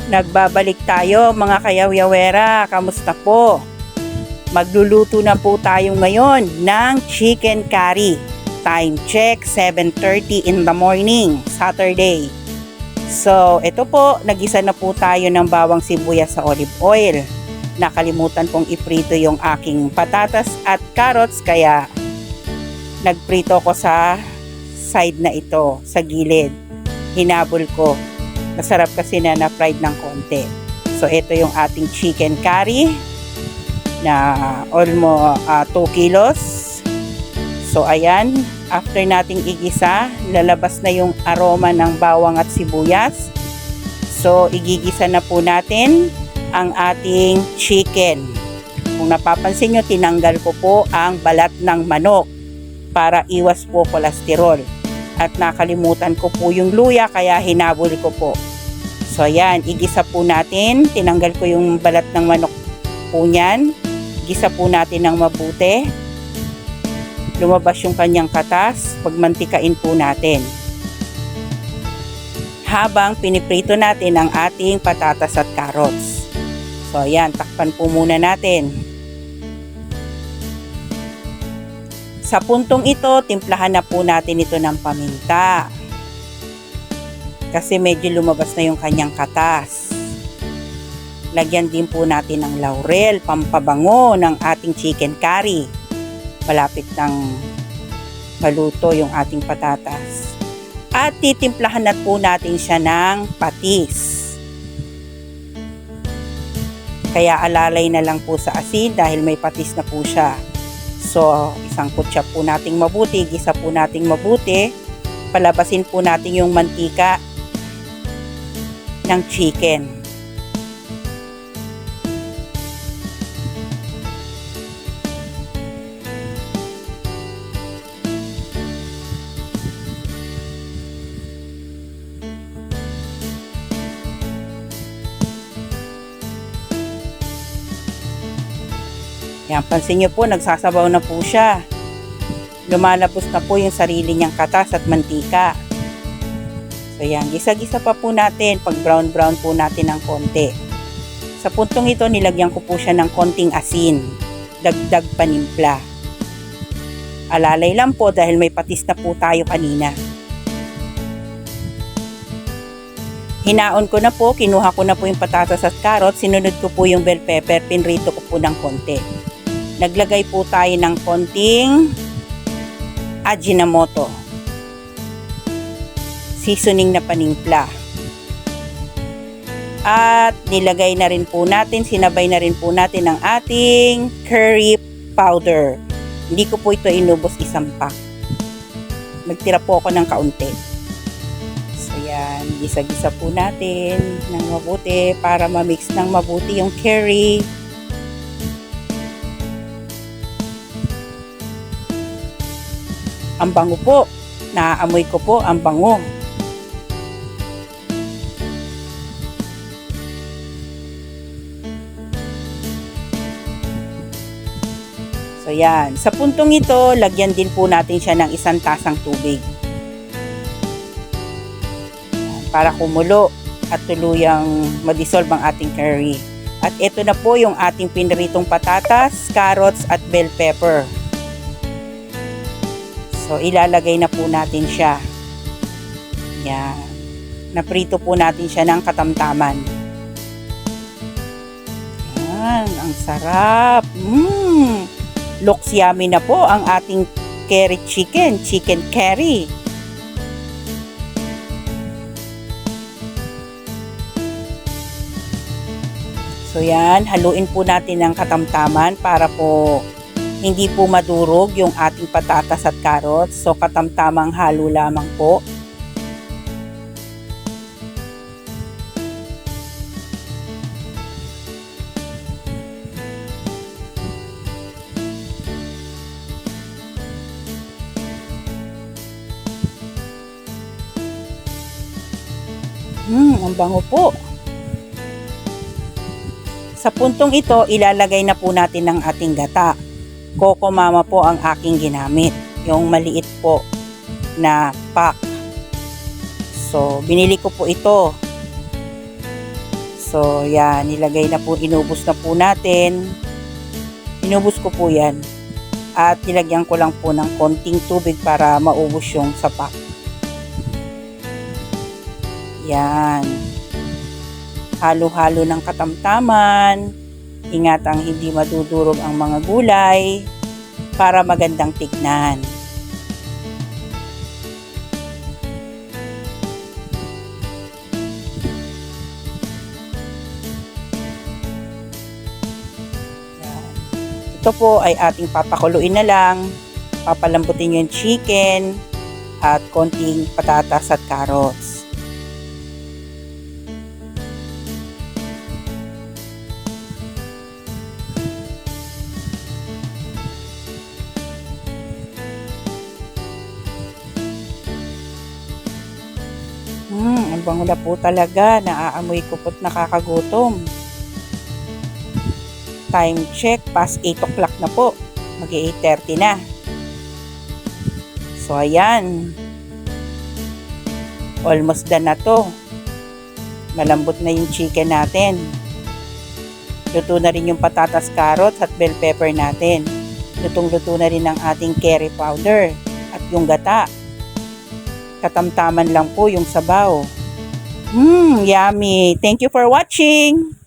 Nagbabalik tayo mga kayawyawera, kamusta po? Magluluto na po tayo ngayon ng chicken curry. Time check, 7:30 in the morning, Saturday. So, ito po, nagisa na po tayo ng bawang sibuyas sa olive oil. Nakalimutan pong iprito yung aking patatas at carrots, kaya nagprito ko sa side na ito, sa gilid. Hinabol ko. Masarap kasi na fried ng konti. So, ito yung ating chicken curry na almost 2 kilos. So, ayan. After nating igisa, lalabas na yung aroma ng bawang at sibuyas. So, igigisa na po natin ang ating chicken. Kung napapansin nyo, tinanggal ko po ang balat ng manok para iwas po kolesterol. At nakalimutan ko po yung luya, kaya hinabol ko po. So ayan, igisa po natin. Tinanggal ko yung balat ng manok po niyan. Igisa po natin ng mabuti. Lumabas yung kanyang katas. Pagmantikain po natin. Habang piniprito natin ang ating patatas at carrots. So ayan, takpan po muna natin. Sa puntong ito, timplahan na po natin ito ng paminta. Kasi medyo lumabas na yung kanyang katas. Lagyan din po natin ng laurel, pampabango ng ating chicken curry. Malapit ng maluto yung ating patatas. At titimplahan na po natin siya ng patis. Kaya alalay na lang po sa asin dahil may patis na po siya. So, isang kutsa po nating mabuti, gisa po nating mabuti, palabasin po natin yung mantika ng chicken. Yan, pansin nyo po, nagsasabaw na po siya. Lumalabos na po yung sarili niyang katas at mantika. So yan, gisa-gisa pa po natin, pag brown-brown po natin ng konti. Sa puntong ito, nilagyan ko po siya ng konting asin. Dagdag panimpla. Alalay lang po dahil may patis na po tayo kanina. Hinaon ko na po, kinuha ko na po yung patatas at carrots, sinunod ko po yung bell pepper, pinrito ko po ng konti. Naglagay po tayo ng konting Ajinomoto. Seasoning na panimpla. At nilagay na rin po natin, sinabay na rin po natin ang ating curry powder. Hindi ko po ito inubos isang pack. Nagtira po ako ng kaunti. So yan, gisa-gisa po natin ng mabuti para ma-mix ng mabuti yung curry. Ang bango po. Naaamoy ko po ang bango. So yan. Sa puntong ito, lagyan din po natin siya ng 1 tasang tubig. Yan, para kumulo at tuluyang madissolve ang ating curry. At ito na po yung ating piniritong patatas, carrots at bell pepper. So, ilalagay na po natin siya. Yan. Naprito po natin siya ng katamtaman. Yan. Ang sarap. Looks yummy na po ang ating curry chicken. Chicken curry. So, yan. Haluin po natin ng katamtaman para po hindi po madurog yung ating patatas at carrots. So, katamtamang halo lamang po. Ang bango po. Sa puntong ito, ilalagay na po natin ang ating gata. Coco Mama po ang aking ginamit. Yung maliit po na pack. So, binili ko po ito. So, yan. Nilagay na po, inubos na po natin. Inubos ko po yan. At nilagyan ko lang po ng konting tubig para maubos yung sapak. Yan. Halo-halo ng katamtaman. Ingatang hindi madudurog ang mga gulay para magandang tignan. Ito po ay ating papakuluin na lang. Papalambutin yung chicken at konting patatas at carrots. Ang bango na po talaga. Naaamoy ko po't nakakagutom. Time check, past 8 o'clock na po. Mag-8:30 na. So, ayan. Almost done na to. Malambot na yung chicken natin. Luto na rin yung patatas, carrots at bell pepper natin. Lutong-luto na rin ang ating curry powder at yung gata. Katamtaman lang po yung sabaw. Yummy! Thank you for watching!